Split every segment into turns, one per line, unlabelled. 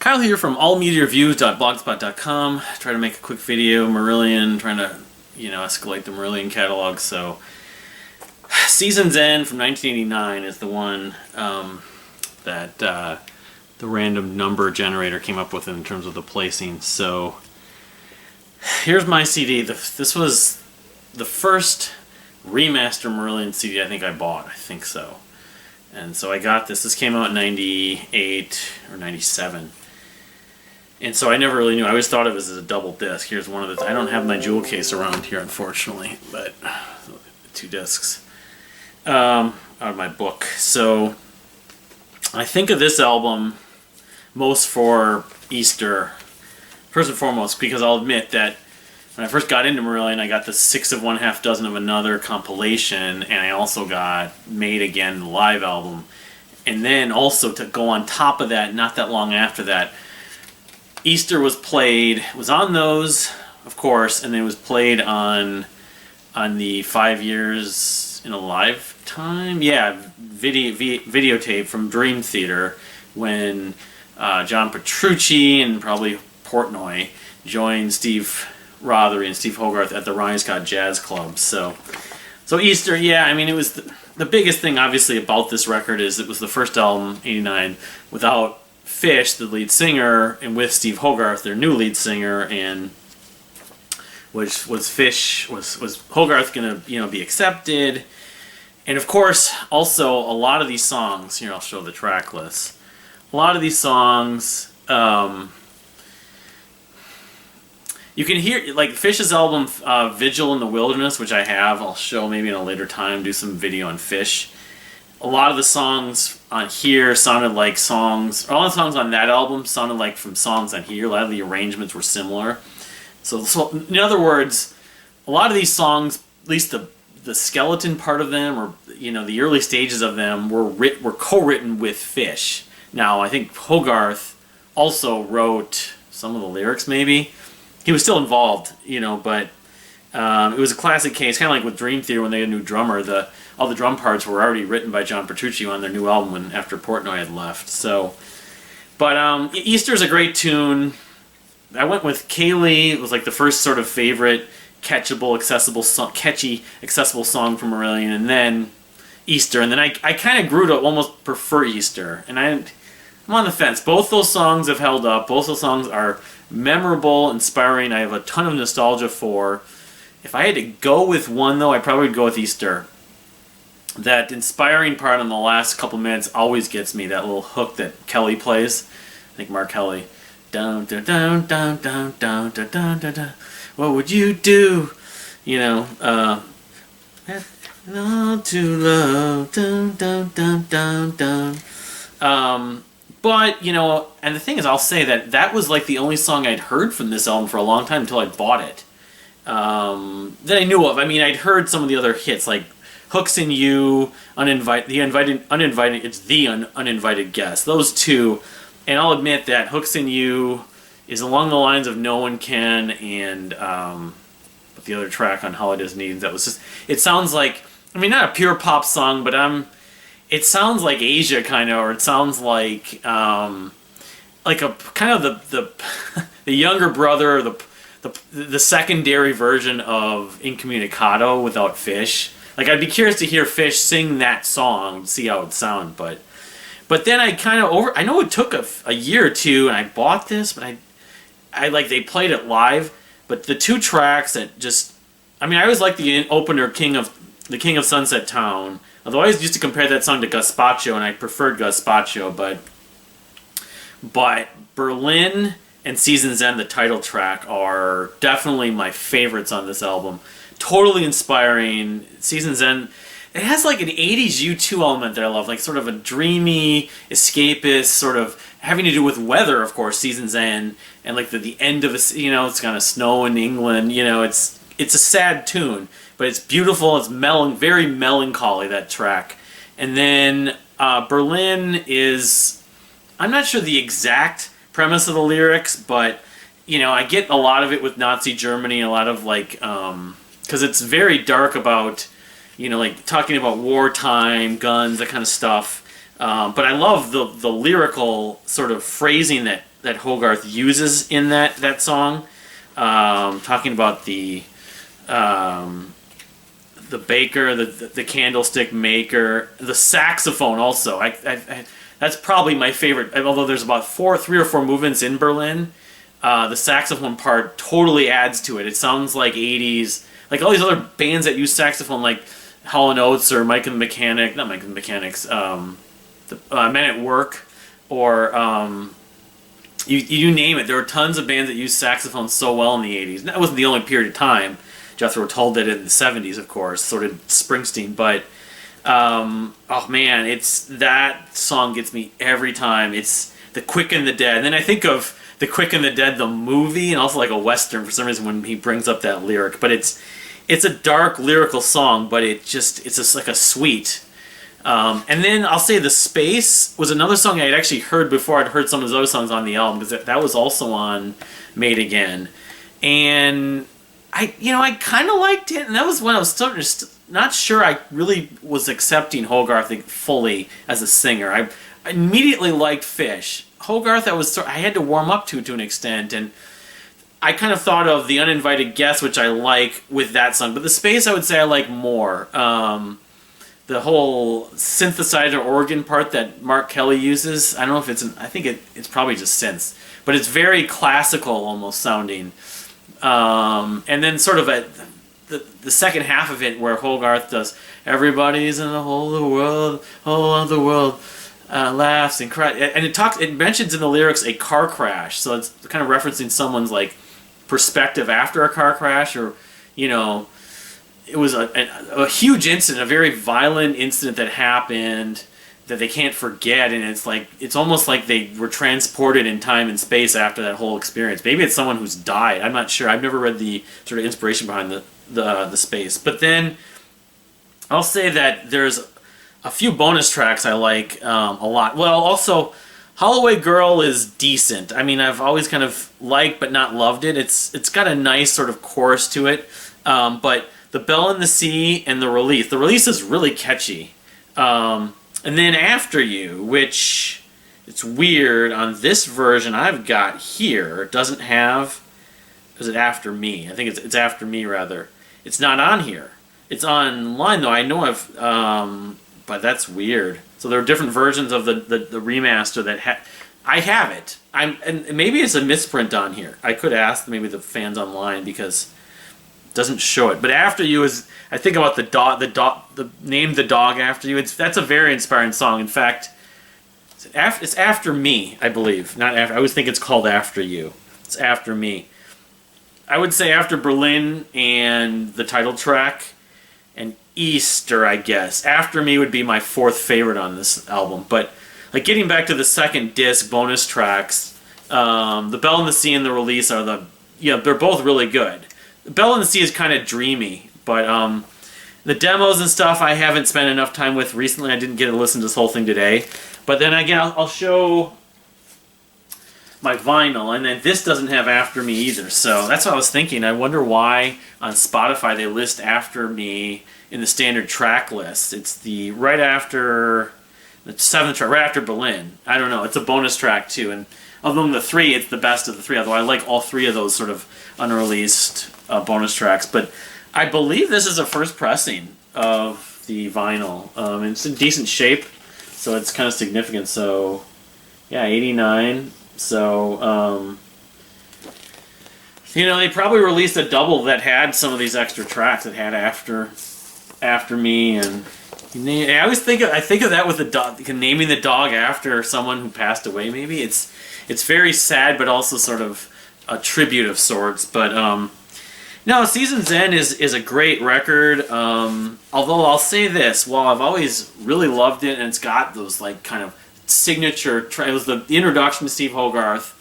Kyle here from allmediareviews.blogspot.com. Try to make a quick video, Marillion, trying to, escalate the Marillion catalog. So, Season's End from 1989 is the one that the random number generator came up with in terms of the placing. So, here's my CD. This was the first remaster Marillion CD I think I bought. I think so. And so I got this. This came out in 98 or 97. And so I never really knew. I always thought of it as a double disc. Here's one of the... I don't have my jewel case around here, unfortunately. But 2 discs out of my book. So I think of this album most for Easter. First and foremost, because I'll admit that when I first got into Marillion, I got the 6 of One Half Dozen of Another compilation, and I also got Made Again, the live album. And then also to go on top of that, not that long after that, Easter was played, was on those, of course, and then it was played on the 5 Years in a Lifetime? Yeah, videotape from Dream Theater when John Petrucci and probably Portnoy joined Steve Rothery and Steve Hogarth at the Ryan Scott Jazz Club. So Easter, yeah, I mean, it was the biggest thing, obviously, about this record is it was the first album, 89, without Fish, the lead singer, and with Steve Hogarth, their new lead singer, and was Hogarth gonna be accepted? And of course, also a lot of these songs. Here, I'll show the track list. A lot of these songs, you can hear, like Fish's album, Vigil in the Wilderness, which I have. I'll show maybe in a later time. Do some video on Fish. A lot of the songs on here sounded like songs, all the songs on that album sounded like from songs on here. A lot of the arrangements were similar. So in other words, a lot of these songs, at least the skeleton part of them, or the early stages of them, were co-written with Fish. Now I think Hogarth also wrote some of the lyrics. Maybe he was still involved, but it was a classic case, kind of like with Dream Theater when they had a new drummer. All the drum parts were already written by John Petrucci on their new album after Portnoy had left. So, but Easter's a great tune. I went with Kaylee. It was like the first sort of favorite catchy, accessible song from Marillion, and then Easter. And then I kind of grew to almost prefer Easter. And I'm on the fence. Both those songs have held up. Both those songs are memorable, inspiring. I have a ton of nostalgia for. If I had to go with one, though, I probably would go with Easter. That inspiring part on the last couple minutes always gets me. That little hook that Kelly plays. I think Mark Kelly. Down, down, down, down, down, down, down, down, down, down. What would you do? All to love. Down, down, down, down, down. But, and the thing is, I'll say that was like the only song I'd heard from this album for a long time until I bought it. That I knew of. I mean, I'd heard some of the other hits, like Hooks in You, Uninvited Guest. Those two. And I'll admit that Hooks in You is along the lines of No One Can, and but the other track on Holidays Needs, that was just, it sounds like, I mean, not a pure pop song, but it sounds like Asia kind of, or it sounds like a kind of the younger brother, the secondary version of Incommunicado without Fish. Like, I'd be curious to hear Fish sing that song, see how it would sound, but then I kind of I know it took a year or two, and I bought this, but I like, they played it live, but the 2 tracks that just, I mean, I always liked the opener, King of Sunset Town, although I always used to compare that song to Gazpacho, and I preferred Gazpacho, but Berlin and Season's End, the title track, are definitely my favorites on this album. Totally inspiring. Season's End, it has like an 80s U2 element that I love, like sort of a dreamy, escapist, sort of having to do with weather, of course, Season's End, and like the end of it's kind of snow in England, it's a sad tune, but it's beautiful, it's very melancholy, that track. And then Berlin is, I'm not sure the exact premise of the lyrics, but I get a lot of it with Nazi Germany, a lot of like, because it's very dark about, like talking about wartime, guns, that kind of stuff. But I love the lyrical sort of phrasing that that Hogarth uses in that song, talking about the baker, the candlestick maker, the saxophone also. That's probably my favorite. Although there's about 3 or 4 movements in Berlin, the saxophone part totally adds to it. It sounds like 80s, like all these other bands that use saxophone, like Hall & Oates or Mike and the Mechanic, not Mike and the Mechanics, Men at Work, or you name it. There were tons of bands that used saxophone so well in the 80s. And that wasn't the only period of time. Jethro Tull did it in the 70s, of course, so did Springsteen, but oh man, that song gets me every time. It's The Quick and the Dead. And then I think of The Quick and the Dead, the movie, and also like a Western for some reason when he brings up that lyric. But it's a dark lyrical song, but it's just like a sweet. And then I'll say The Space was another song I had actually heard before I'd heard some of those other songs on the album, because that was also on Made Again. And I kind of liked it, and that was when I was not sure I really was accepting Hogarth fully as a singer. I immediately liked Fish. Hogarth, I had to warm up to an extent, and I kind of thought of The Uninvited Guest, which I like with that song, but The Space I would say I like more. The whole synthesizer organ part that Mark Kelly uses, I don't know if I think it's probably just synths, but it's very classical almost sounding. And then sort of the second half of it where Hogarth does everybody's in the whole of the world laughs and cries, and it mentions in the lyrics a car crash, so it's kind of referencing someone's like perspective after a car crash, or it was a huge incident, a very violent incident that happened that they can't forget, and it's almost like they were transported in time and space after that whole experience. Maybe it's someone who's died. I'm not sure. I've never read the sort of inspiration behind the Space. But then I'll say that there's a few bonus tracks I like a lot. Well, also Holloway Girl is decent. I mean, I've always kind of liked but not loved it. It's got a nice sort of chorus to it. But The Bell in the Sea and The Release. The Release is really catchy. And then After You, which it's weird, on this version I've got here, doesn't have, is it After Me? I think it's After Me, rather. It's not on here. It's online, though. I know but that's weird. So there are different versions of the remaster that I have it. And maybe it's a misprint on here. I could ask maybe the fans online, because it doesn't show it. But After You is, I think about the name The Dog After You. That's a very inspiring song. In fact, it's After Me, I believe. Not after. I always think it's called After You. It's After Me. I would say after Berlin and the title track and Easter, I guess. After Me would be my 4th favorite on this album. But like getting back to the second disc bonus tracks, The Bell in the Sea and The Release are they're both really good. The Bell in the Sea is kind of dreamy, but the demos and stuff I haven't spent enough time with recently. I didn't get to listen to this whole thing today. But then again, I'll show my vinyl, and then this doesn't have After Me either. So that's what I was thinking. I wonder why on Spotify they list After Me in the standard track list. It's right after the 7th track, right after Berlin. I don't know. It's a bonus track too, and among the 3, it's the best of the 3. Although I like all 3 of those sort of unreleased bonus tracks. But I believe this is a first pressing of the vinyl. It's in decent shape, so it's kind of significant. So yeah, 89. So they probably released a double that had some of these extra tracks. That had After Me, and I always think of that with the dog, naming the dog after someone who passed away. Maybe it's very sad, but also sort of a tribute of sorts. But no, Season's End is a great record. Although I'll say this, while I've always really loved it, and it's got those like kind of signature, it was the introduction to Steve Hogarth.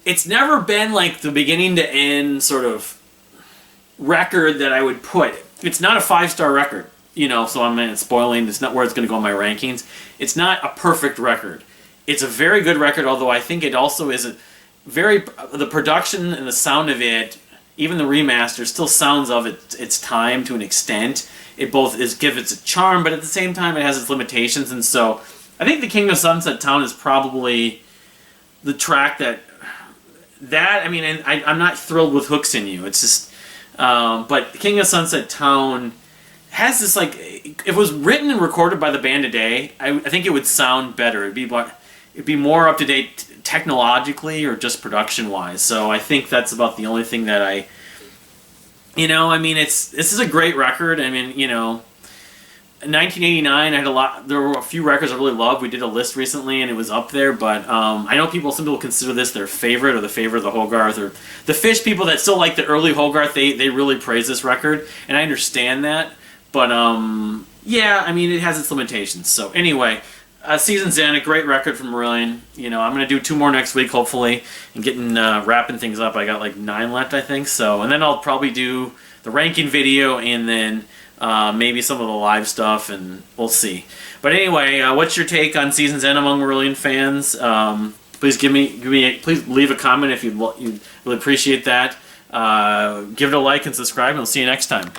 It's never been like the beginning to end sort of record that I would put. It's not a 5-star record, so I'm spoiling. It's not where it's going to go in my rankings. It's not a perfect record. It's a very good record, although I think it also is the production and the sound of it, even the remaster, still sounds of its time to an extent. It both gives it a charm, but at the same time it has its limitations, and so I think The King of Sunset Town is probably the track that I mean, and I'm not thrilled with Hooks in You. It's just, but King of Sunset Town has this, like, if it was written and recorded by the band today, I think it would sound better. It'd be more up to date technologically or just production wise. So I think that's about the only thing that I mean, this is a great record. I mean, in 1989, I had there were a few records I really loved. We did a list recently, and it was up there. But I know some people consider this their favorite, or the favorite of the Hogarth, or the Fish people that still like the early Hogarth. They really praise this record, and I understand that. But yeah, I mean, it has its limitations. So anyway, Season's End, a great record from Marillion. I'm gonna do 2 more next week, hopefully, and getting wrapping things up. I got like 9 left, I think. So, and then I'll probably do the ranking video, and then maybe some of the live stuff, and we'll see. But anyway, what's your take on Season's End among Marillion fans? Please please leave a comment if you'd really appreciate that. Give it a like and subscribe, and we'll see you next time.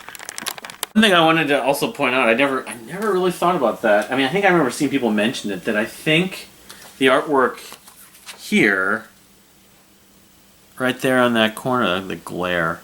One thing I wanted to also point out, I never really thought about that. I mean, I think I remember seeing people mention it, that I think the artwork here, right there on that corner, the glare,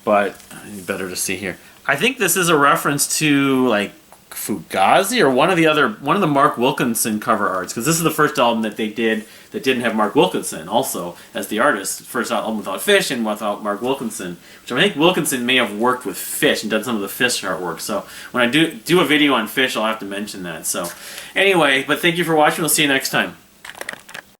but better to see here. I think this is a reference to, like, Fugazi or one of the Mark Wilkinson cover arts, because this is the first album that they did that didn't have Mark Wilkinson also as the artist. First album without Fish and without Mark Wilkinson, which I think Wilkinson may have worked with Fish and done some of the Fish artwork. So when I do a video on Fish, I'll have to mention that. So anyway, but thank you for watching. We'll see you next time.